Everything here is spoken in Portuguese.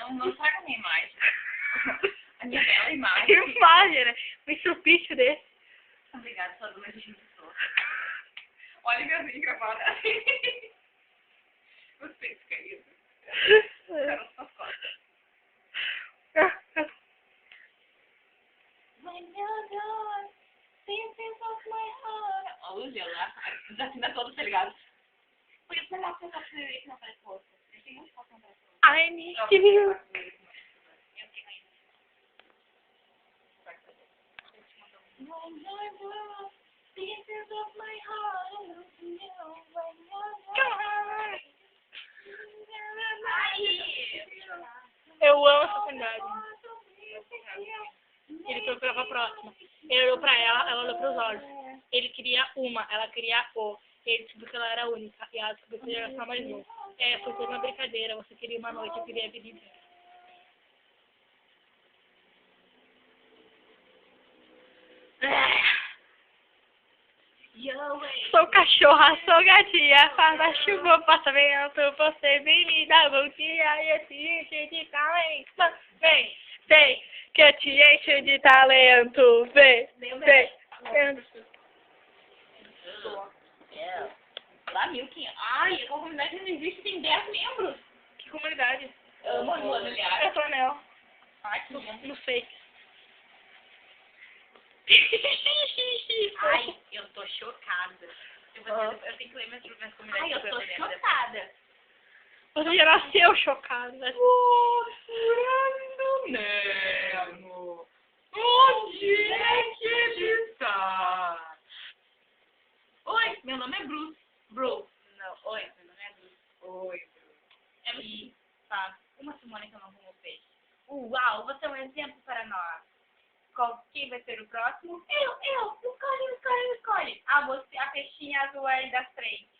Não traga a minha imagem. A minha bela imagem. Que imagem, né? Um estrupício desse. Obrigada, sua dona de pessoa. Olha minha unha gravada. Os peitos caídos. Ficaram nas suas costas. When you're gone, pieces of my heart. Olha lá, desafina todo, tá ligado? Por isso não mostra essa que não parece rosto. Eu tenho muito foto não parece rosto. I need you. Eu tenho ainda. When you're gone, pieces of my heart. When you're gone. Eu amo essa oportunidade. Ele foi pra próxima. Ele olhou pra ela olhou pros olhos. Ele queria uma, ela queria o. Ele descobriu que ela era única. E ela descobriu que ele era só mais um. Foi toda uma brincadeira. Você queria uma noite, eu queria a vida inteira. Sou cachorra, sou gatinha, faça chuva, passa vento, você vem me dar bom dia e eu te encho de talento. Vem, vem, que eu te encho de talento. Vem, vem. Lá 1.500. Ai, a comunidade não existe, tem 10 membros. Que comunidade? Amo a Luana, aliás. Eu tô nela. Ai, que lindo. No fake. Ai, eu tô chocada. Eu tenho que ler minhas comunidades. Ai, eu tô chocada. Você já nasceu chocada. Furando Nemo. Onde é que ele tá? Oi, meu nome é Bruce. Bruce. Não, oi, meu nome é Bruce. Oi, Bruce. É e faz uma semana que eu não como peixe. Uau, você é um exemplo para nós. Quem vai ser o próximo? Eu. Escolhe. Ah, você, a peixinha azul aí da frente.